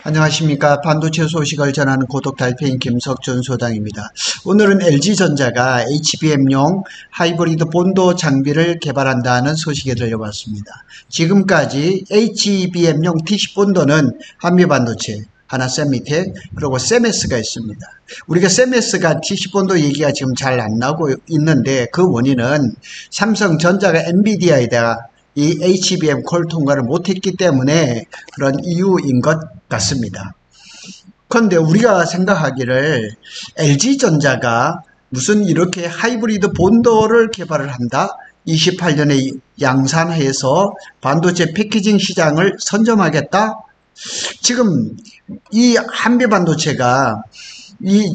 안녕하십니까. 반도체 소식을 전하는 고독 달팽이 김석준 소장입니다. 오늘은 LG전자가 HBM용 하이브리드 본도 장비를 개발한다는 소식에 들려봤습니다. 지금까지 HBM용 TC 본도는 한미반도체, 하나세미텍, 그리고 세메스가 있습니다. 우리가 세메스가 TC 본도 얘기가 지금 잘 안 나오고 있는데 그 원인은 삼성전자가 엔비디아에다가 이 HBM 콜 통과를 못했기 때문에 그런 이유인 것 같습니다. 그런데 우리가 생각하기를 LG전자가 무슨 이렇게 하이브리드 본도를 개발을 한다? 28년에 양산해서 반도체 패키징 시장을 선점하겠다? 지금 이 한미반도체가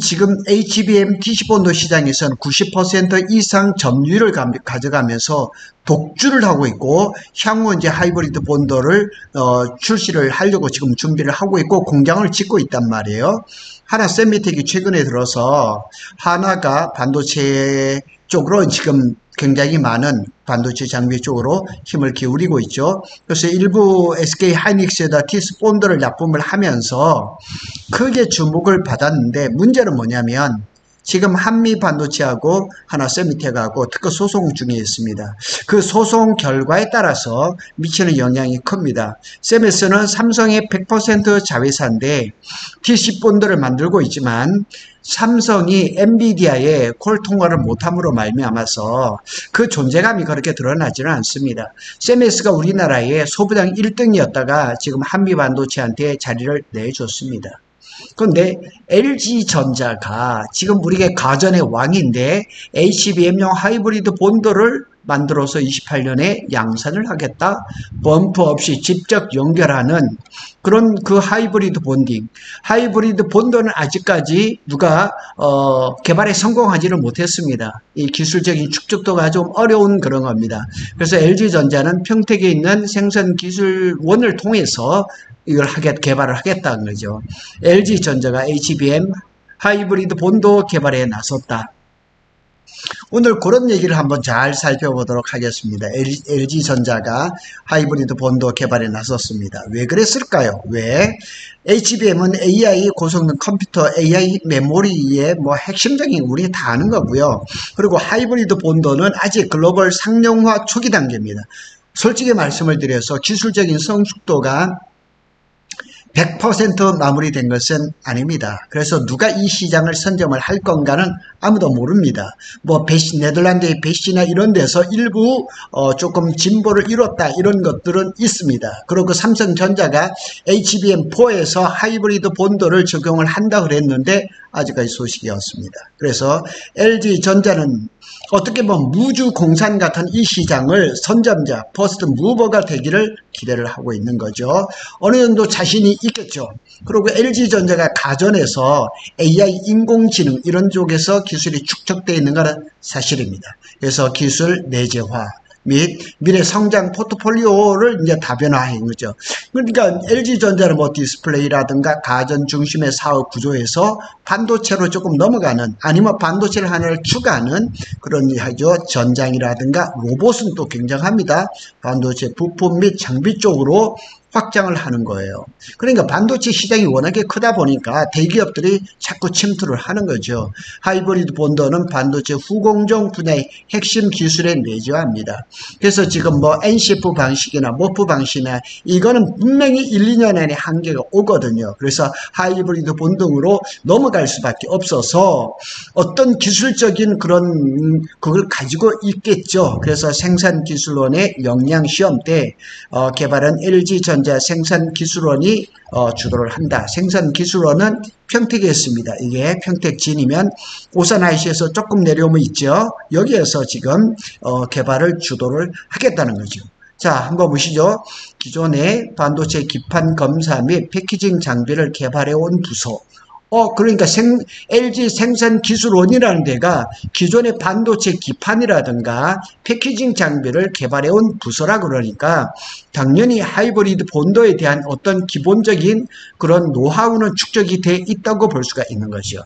지금 HBM TC본도 시장에서는 90% 이상 점유율을 가져가면서 독주를 하고 있고 향후 이제 하이브리드 본도를 출시를 하려고 지금 준비를 하고 있고 공장을 짓고 있단 말이에요. 하나세미텍이 최근에 들어서 하나가 반도체 쪽으로 지금 굉장히 많은 반도체 장비 쪽으로 힘을 기울이고 있죠. 그래서 일부 SK 하이닉스에다 TC 본드를 납품을 하면서 크게 주목을 받았는데 문제는 뭐냐면 지금 한미 반도체하고 하나세미텍하고 특허 소송 중에 있습니다. 그 소송 결과에 따라서 미치는 영향이 큽니다. 세메스는 삼성의 100% 자회사인데 TC 본드를 만들고 있지만 삼성이 엔비디아의 콜 통과를 못함으로 말미암아서 그 존재감이 그렇게 드러나지는 않습니다. 세메스가 우리나라의 소부장 1등이었다가 지금 한미 반도체한테 자리를 내줬습니다. 그런데 LG전자가 지금 우리가 가전의 왕인데 HBM용 하이브리드 본도를 만들어서 28년에 양산을 하겠다. 범프 없이 직접 연결하는 그런 그 하이브리드 본딩. 하이브리드 본도는 아직까지 누가 개발에 성공하지를 못했습니다. 이 기술적인 축적도가 좀 어려운 그런 겁니다. 그래서 LG전자는 평택에 있는 생산기술원을 통해서 이걸 개발을 하겠다는 거죠. LG전자가 HBM 하이브리드 본도 개발에 나섰다. 오늘 그런 얘기를 한번 잘 살펴보도록 하겠습니다. LG전자가 하이브리드 본도 개발에 나섰습니다. 왜 그랬을까요? 왜? HBM은 AI 고성능 컴퓨터, AI 메모리의 핵심적인 우리 다 아는 거고요. 그리고 하이브리드 본도는 아직 글로벌 상용화 초기 단계입니다. 솔직히 말씀을 드려서 기술적인 성숙도가 100% 마무리된 것은 아닙니다. 그래서 누가 이 시장을 선점을 할 건가는 아무도 모릅니다. 네덜란드의 베시나 이런 데서 일부 조금 진보를 이뤘다 이런 것들은 있습니다. 그리고 삼성전자가 HBM4에서 하이브리드 본도를 적용을 한다 그랬는데 아직까지 소식이 없습니다. 그래서 LG전자는 어떻게 보면 무주 공산 같은 이 시장을 선점자, 퍼스트 무버가 되기를 기대를 하고 있는 거죠. 어느 정도 자신이 있겠죠. 그리고 LG전자가 가전에서 AI 인공지능 이런 쪽에서 기술이 축적되어 있는 것은 사실입니다. 그래서 기술 내재화 및 미래 성장 포트폴리오를 이제 다변화한 거죠. 그러니까 LG전자는 디스플레이라든가 가전 중심의 사업 구조에서 반도체로 조금 넘어가는 아니면 반도체를 하나를 추가하는 그런 하죠. 전장이라든가 로봇은 또 굉장합니다. 반도체 부품 및 장비 쪽으로 확장을 하는 거예요. 그러니까 반도체 시장이 워낙에 크다 보니까 대기업들이 자꾸 침투를 하는 거죠. 하이브리드 본도는 반도체 후공정 분야의 핵심 기술에 내재합니다. 그래서 지금 NCF 방식이나 모프 방식이나 이거는 분명히 1, 2년 안에 한계가 오거든요. 그래서 하이브리드 본등으로 넘어갈 수밖에 없어서 어떤 기술적인 그걸 가지고 있겠죠. 그래서 생산기술원의 역량시험 때 개발한 LG전자 생산기술원이 주도를 한다. 생산기술원은 평택에 있습니다. 이게 평택진이면 오산 IC에서 조금 내려오면 있죠. 여기에서 지금 개발을 주도를 하겠다는 거죠. 자, 한번 보시죠. 기존의 반도체 기판 검사 및 패키징 장비를 개발해 온 부서. 그러니까 LG 생산기술원이라는 데가 기존의 반도체 기판이라든가 패키징 장비를 개발해온 부서라 그러니까 당연히 하이브리드 본도에 대한 어떤 기본적인 그런 노하우는 축적이 돼 있다고 볼 수가 있는 거죠.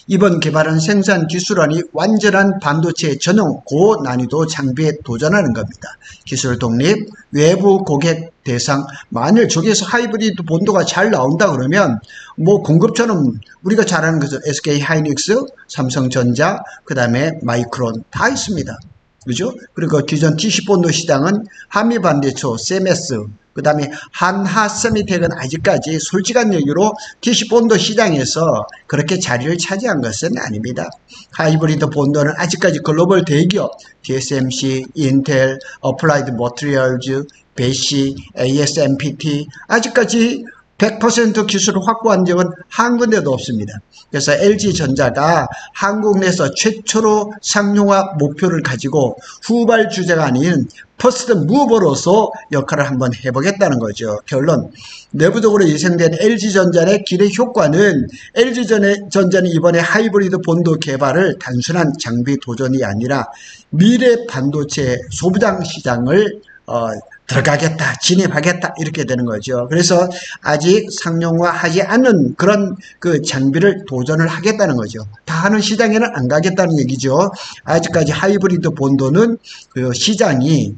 이번 개발은 생산 기술안이 완전한 반도체 전용 고난이도 장비에 도전하는 겁니다. 기술 독립, 외부 고객 대상, 만일 저기에서 하이브리드 본도가 잘 나온다 그러면 뭐 공급처럼 우리가 잘 아는 거죠. SK 하이닉스, 삼성전자, 그 다음에 마이크론 다 있습니다. 그죠? 그리고 기존 TC 본도 시장은 한미반도체, 세메스, 그 다음에 한하 세미텍은 아직까지 솔직한 얘기로 TC 본도 시장에서 그렇게 자리를 차지한 것은 아닙니다. 하이브리드 본도는 아직까지 글로벌 대기업 TSMC, 인텔, 어플라이드 머티리얼즈, 베시, ASMPT 아직까지 100% 기술을 확보한 적은 한 군데도 없습니다. 그래서 LG전자가 한국 내에서 최초로 상용화 목표를 가지고 후발 주자가 아닌 퍼스트 무버로서 역할을 한번 해보겠다는 거죠. 결론, 내부적으로 예상된 LG전자의 기대 효과는 LG전자는 이번에 하이브리드 본도 개발을 단순한 장비 도전이 아니라 미래 반도체 소부장 시장을 들어가겠다, 진입하겠다 이렇게 되는 거죠. 그래서 아직 상용화하지 않은 그런 그 장비를 도전을 하겠다는 거죠. 다 하는 시장에는 안 가겠다는 얘기죠. 아직까지 하이브리드 본도는 그 시장이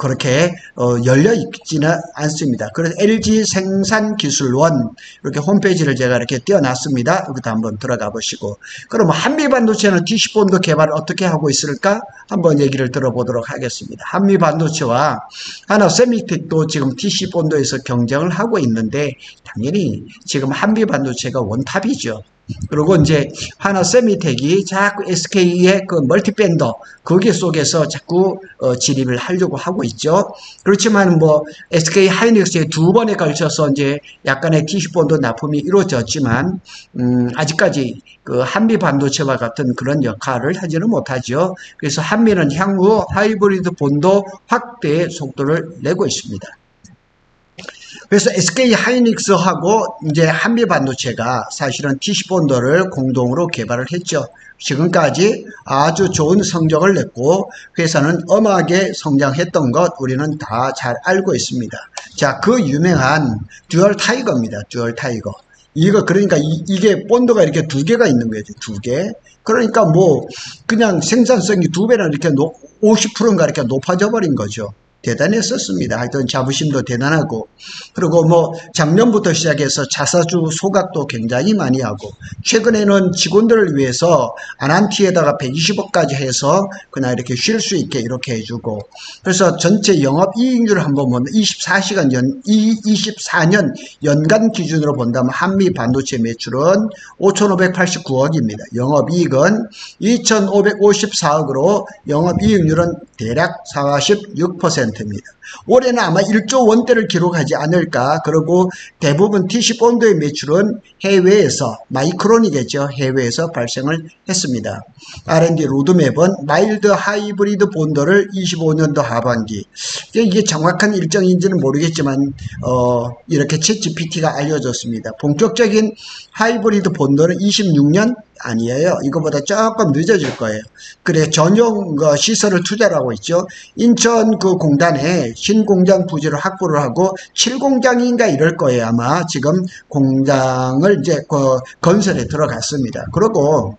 그렇게 열려 있지는 않습니다. 그래서 LG 생산기술원 이렇게 홈페이지를 제가 이렇게 띄워놨습니다. 여기도 한번 들어가 보시고, 그럼 한미반도체는 TC 본도 개발을 어떻게 하고 있을까? 한번 얘기를 들어보도록 하겠습니다. 한미반도체와 하나 세미텍도 지금 TC 본도에서 경쟁을 하고 있는데 당연히 지금 한미반도체가 원탑이죠. 그리고 이제 하나 세미텍이 자꾸 SK의 그 멀티밴더 거기 속에서 자꾸 진입을 하려고 하고 있죠. 그렇지만 뭐 SK 하이닉스의 두 번에 걸쳐서 이제 약간의 TC 본도 납품이 이루어졌지만 아직까지 그 한미 반도체와 같은 그런 역할을 하지는 못하죠. 그래서 한미는 향후 하이브리드 본도 확대의 속도를 내고 있습니다. 그래서 SK 하이닉스하고 이제 한미 반도체가 사실은 TC 본도를 공동으로 개발을 했죠. 지금까지 아주 좋은 성적을 냈고 회사는 엄하게 성장했던 것 우리는 다 잘 알고 있습니다. 자, 그 유명한 듀얼 타이거입니다. 듀얼 타이거. 이거 그러니까 이게 본도가 이렇게 두 개가 있는 거죠. 두 개. 그러니까 뭐 그냥 생산성이 두 배나 이렇게 50%인가 이렇게 높아져 버린 거죠. 대단했었습니다. 하여튼 자부심도 대단하고, 그리고 뭐 작년부터 시작해서 자사주 소각도 굉장히 많이 하고, 최근에는 직원들을 위해서 아난티에다가 120억까지 해서 그냥 이렇게 쉴 수 있게 이렇게 해주고, 그래서 전체 영업이익률을 한번 보면 24년 연간 기준으로 본다면 한미 반도체 매출은 5,589억입니다. 영업이익은 2,554억으로 영업이익률은 대략 46%입니다. 올해는 아마 1조 원대를 기록하지 않을까. 그리고 대부분 TC 본도의 매출은 해외에서, 마이크론이겠죠, 해외에서 발생을 했습니다. R&D 로드맵은 마일드 하이브리드 본도를 25년도 하반기, 이게 정확한 일정인지는 모르겠지만 이렇게 챗GPT가 알려줬습니다. 본격적인 하이브리드 본도는 26년 아니에요. 이거보다 조금 늦어질 거예요. 그래, 전용 시설을 투자를 하고 있죠. 인천 그 공단에 신공장 부지를 확보를 하고 7공장인가 이럴 거예요. 아마 지금 공장을 이제 건설에 들어갔습니다. 그리고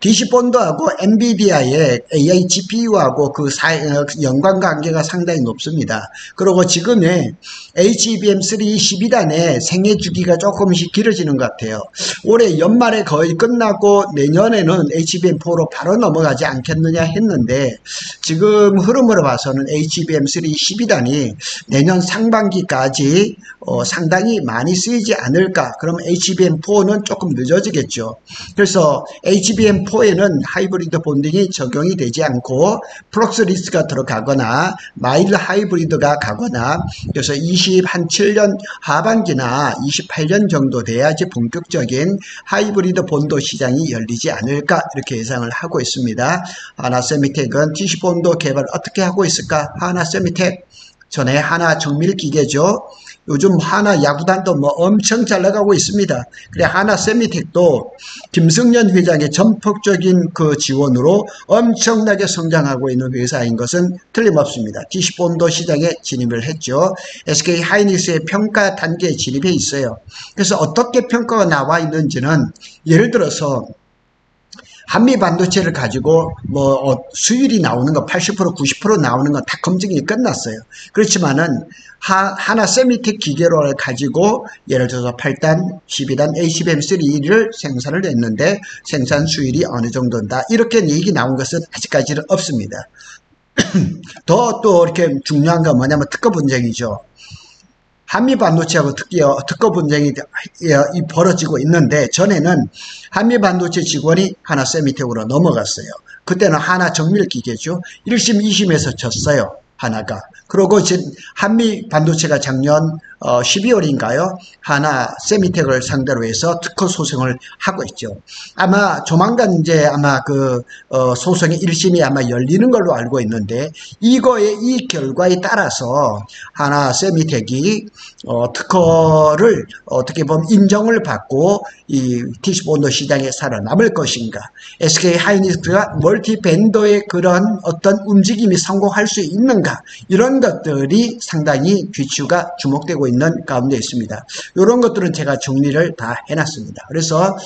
DC 본도하고 엔비디아의 AI GPU하고 그 연관 관계가 상당히 높습니다. 그리고 지금의 HBM3 12단의 생애 주기가 조금씩 길어지는 것 같아요. 올해 연말에 거의 끝나고 내년에는 HBM4로 바로 넘어가지 않겠느냐 했는데, 지금 흐름으로 봐서는 HBM3 12단이 내년 상반기까지 상당히 많이 쓰이지 않을까. 그럼 HBM4는 조금 늦어지겠죠. 그래서 HBM4에는 하이브리드 본딩이 적용이 되지 않고 플럭스리스가 들어가거나 마일드 하이브리드가 가거나, 그래서 27년 하반기나 28년 정도 돼야지 본격적인 하이브리드 본도 시장이 열리지 않을까 이렇게 예상을 하고 있습니다. 하나세미텍은 TC 본도 개발 어떻게 하고 있을까? 하나세미텍 전에 하나 정밀 기계죠. 요즘 하나 야구단도 뭐 엄청 잘 나가고 있습니다. 그래 하나 세미텍도 김승년 회장의 전폭적인 그 지원으로 엄청나게 성장하고 있는 회사인 것은 틀림없습니다. 디시본도 시장에 진입을 했죠. SK 하이닉스의 평가 단계에 진입해 있어요. 그래서 어떻게 평가가 나와 있는지는 예를 들어서 한미 반도체를 가지고 수율이 나오는 거 80% 90% 나오는 건 다 검증이 끝났어요. 그렇지만은 하나 세미텍 기계를 가지고 예를 들어서 8단, 12단 HBM3를 생산을 했는데 생산 수율이 어느 정도인다. 이렇게 얘기 나온 것은 아직까지는 없습니다. 더 또 이렇게 중요한 건 뭐냐면 특허 분쟁이죠. 한미 반도체하고 특허 분쟁이 벌어지고 있는데 전에는 한미 반도체 직원이 하나 세미텍으로 넘어갔어요. 그때는 하나 정밀 기계죠. 1심, 2심에서 졌어요. 하나가. 그러고 지금 한미 반도체가 작년 12월인가요? 하나 세미텍을 상대로 해서 특허 소송을 하고 있죠. 아마 조만간 이제 아마 그 소송의 1심이 아마 열리는 걸로 알고 있는데 이 결과에 따라서 하나 세미텍이 특허를 어떻게 보면 인정을 받고 이 디시본도 시장에 살아남을 것인가? SK 하이닉스가 멀티 벤더의 그런 어떤 움직임이 성공할 수 있는가? 이런 것들이 상당히 귀추가 주목되고 있는 가운데 있습니다. 이런 것들은 제가 정리를 다 해놨습니다. 그래서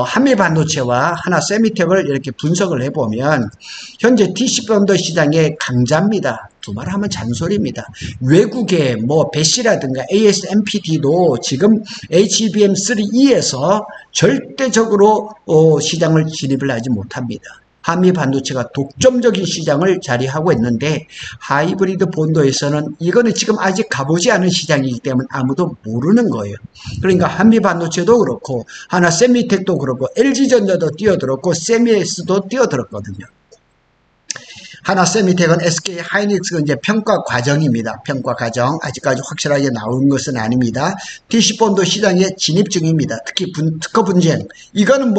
한미 반도체와 하나 세미텍을 이렇게 분석을 해보면 현재 디시본도 시장의 강자입니다. 두말 하면 잔소리입니다. 외국의 배시라든가 ASMPT도 지금 HBM3E에서 절대적으로 시장을 진입을 하지 못합니다. 한미 반도체가 독점적인 시장을 자리하고 있는데 하이브리드 본도에서는 이거는 지금 아직 가보지 않은 시장이기 때문에 아무도 모르는 거예요. 그러니까 한미 반도체도 그렇고 하나 세미텍도 그렇고 LG전자도 뛰어들었고 세미에스도 뛰어들었거든요. 하나 세미텍은 SK 하이닉스가 이제 평가 과정입니다. 평가 과정 아직까지 확실하게 나온 것은 아닙니다. 디시본도 시장에 진입 중입니다. 특히 특허 분쟁 이거는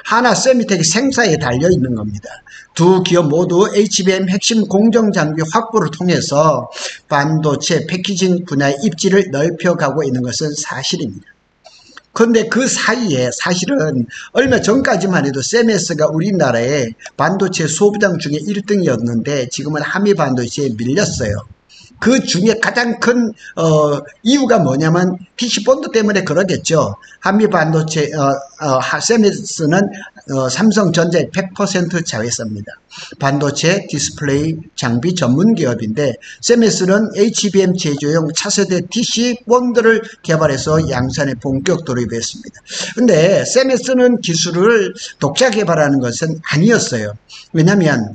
하나 세미텍이 생사에 달려 있는 겁니다. 두 기업 모두 HBM 핵심 공정 장비 확보를 통해서 반도체 패키징 분야의 입지를 넓혀가고 있는 것은 사실입니다. 그런데 그 사이에 사실은 얼마 전까지만 해도 세메스가 우리나라의 반도체 소비장 중에 1등이었는데 지금은 한미 반도체에 밀렸어요. 그 중에 가장 큰 이유가 뭐냐면 디시본도 때문에 그러겠죠. 한미 반도체 세메스는 삼성전자의 100% 자회사입니다. 반도체 디스플레이 장비 전문 기업인데 세메스는 HBM 제조용 차세대 디시본드를 개발해서 양산에 본격 돌입했습니다. 근데 세메스는 기술을 독자 개발하는 것은 아니었어요. 왜냐하면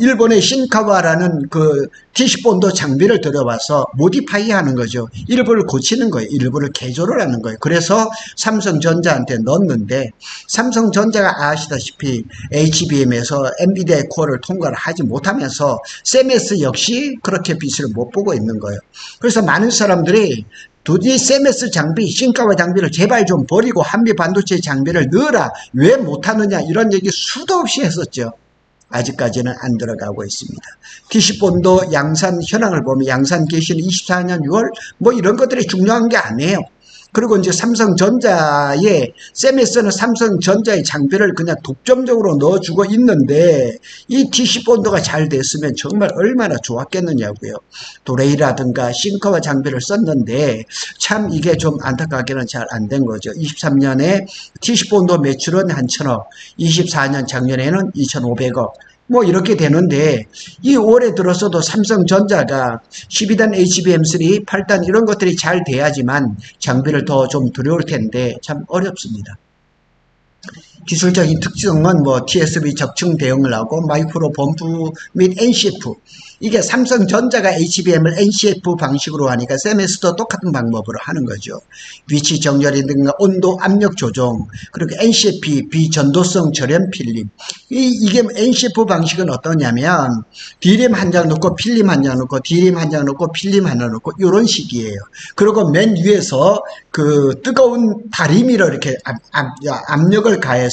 일본의 신카와라는 그 디시본도 장비를 들여와서 모디파이 하는 거죠. 일부를 고치는 거예요. 일부를 개조를 하는 거예요. 그래서 삼성전자한테 넣었는데 삼성전자가 아시다시피 HBM에서 엔비디아의 코어를 통과를 하지 못하면서 세메스 역시 그렇게 빛을 못 보고 있는 거예요. 그래서 많은 사람들이 도저히 세메스 장비, 신카와 장비를 제발 좀 버리고 한미 반도체 장비를 넣어라. 왜 못하느냐 이런 얘기 수도 없이 했었죠. 아직까지는 안 들어가고 있습니다. 디시본도 양산 현황을 보면 양산 개시는 24년 6월 이런 것들이 중요한 게 아니에요. 그리고 이제 삼성전자의 세메스는 삼성전자의 장비를 그냥 독점적으로 넣어주고 있는데 이 디시본도가 잘 됐으면 정말 얼마나 좋았겠느냐고요. 도레이라든가 싱커와 장비를 썼는데 참 이게 좀 안타깝게는 잘 안 된 거죠. 23년에 디시본도 매출은 한 1,000억, 24년 작년에는 2,500억. 이렇게 되는데 이 올해 들어서도 삼성전자가 12단 HBM3, 8단 이런 것들이 잘 돼야지만 장비를 더 좀 들여올 텐데 참 어렵습니다. 기술적인 특성은 TSV 적층 대응을 하고 마이크로 범프 및 NCF 이게 삼성전자가 HBM을 NCF 방식으로 하니까 세메스도 똑같은 방법으로 하는 거죠. 위치 정렬이든가 온도 압력 조정 그리고 NCF 비전도성 절연 필름 이게 NCF 방식은 어떠냐면 D램 한 장 넣고 필름 한 장 넣고 D램 한 장 넣고 필름 하나 넣고 이런 식이에요. 그리고 맨 위에서 그 뜨거운 다리미로 이렇게 압력을 가해서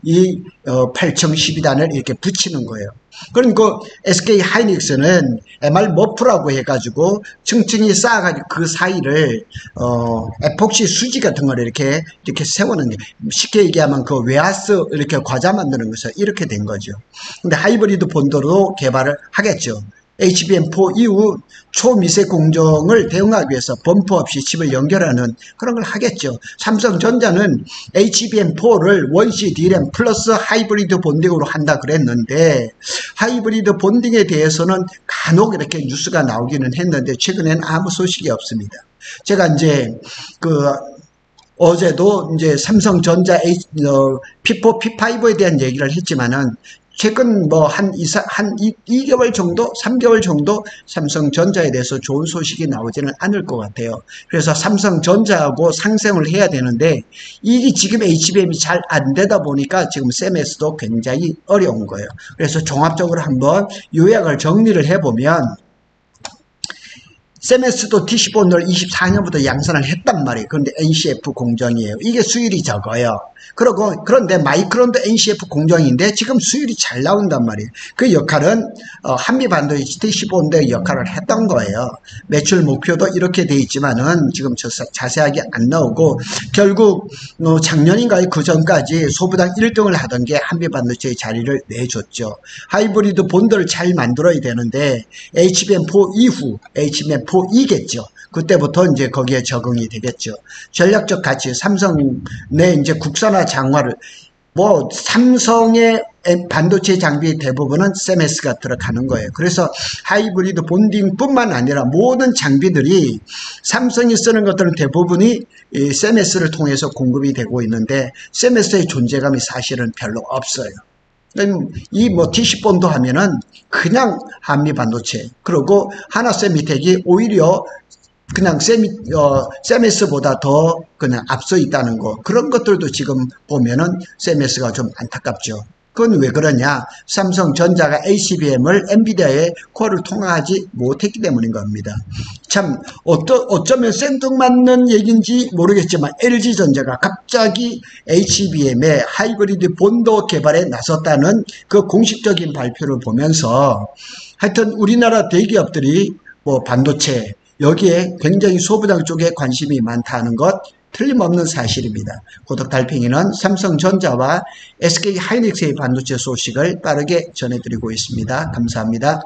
이 8012단을 이렇게 붙이는 거예요. 그러니까 SK 하이닉스는 MR 머프라고 해가지고 층층이 쌓아가지고 그 사이를 에폭시 수지 같은 걸 이렇게 세우는 게, 쉽게 얘기하면 그 웨하스 이렇게 과자 만드는 것이 이렇게 된 거죠. 근데 하이브리드 본도로 개발을 하겠죠. HBM4 이후 초미세 공정을 대응하기 위해서 범퍼 없이 칩을 연결하는 그런 걸 하겠죠. 삼성전자는 HBM4를 원시 D램 플러스 하이브리드 본딩으로 한다 그랬는데, 하이브리드 본딩에 대해서는 간혹 이렇게 뉴스가 나오기는 했는데 최근에는 아무 소식이 없습니다. 제가 이제 어제도 이제 삼성전자 P4, P5에 대한 얘기를 했지만은, 최근 한 2개월 정도, 3개월 정도 삼성전자에 대해서 좋은 소식이 나오지는 않을 것 같아요. 그래서 삼성전자하고 상생을 해야 되는데, 이게 지금 HBM이 잘 안 되다 보니까 지금 셈에서도 굉장히 어려운 거예요. 그래서 종합적으로 한번 요약을 정리를 해보면, 셈에스도 TC4를 24년부터 양산을 했단 말이에요. 그런데 NCF 공정이에요. 이게 수율이 적어요. 그런데 마이크론도 NCF 공정인데 지금 수율이 잘 나온단 말이에요. 그 역할은 한미반도체 TC4의 역할을 했던 거예요. 매출 목표도 이렇게 돼 있지만은 지금 자세하게 안 나오고, 결국 작년인가요? 그 전까지 소부당 1등을 하던 게 한미반도체의 자리를 내줬죠. 하이브리드 본드를 잘 만들어야 되는데 HBM4 이후 HBM4이겠죠. 그때부터 이제 거기에 적응이 되겠죠. 전략적 가치, 삼성의 이제 국산화 장화를, 삼성의 반도체 장비 대부분은 셈에스가 들어가는 거예요. 그래서 하이브리드 본딩뿐만 아니라 모든 장비들이 삼성이 쓰는 것들은 대부분이 셈에스를 통해서 공급이 되고 있는데, 셈에스의 존재감이 사실은 별로 없어요. 이 TC4도 하면은 그냥 한미 반도체, 그리고 하나세미텍이 오히려 그냥 셈에스보다 더 그냥 앞서 있다는 거, 그런 것들도 지금 보면은 셈에스가 좀 안타깝죠. 그건 왜 그러냐? 삼성전자가 HBM을 엔비디아의 코어를 통합하지 못했기 때문인 겁니다. 참 어쩌면 생뚱맞는 얘기인지 모르겠지만 LG전자가 갑자기 HBM의 하이브리드 본도 개발에 나섰다는 그 공식적인 발표를 보면서, 하여튼 우리나라 대기업들이 반도체 여기에 굉장히 소부장 쪽에 관심이 많다는 것 틀림없는 사실입니다. 고덕달팽이는 삼성전자와 SK 하이닉스의 반도체 소식을 빠르게 전해드리고 있습니다. 감사합니다.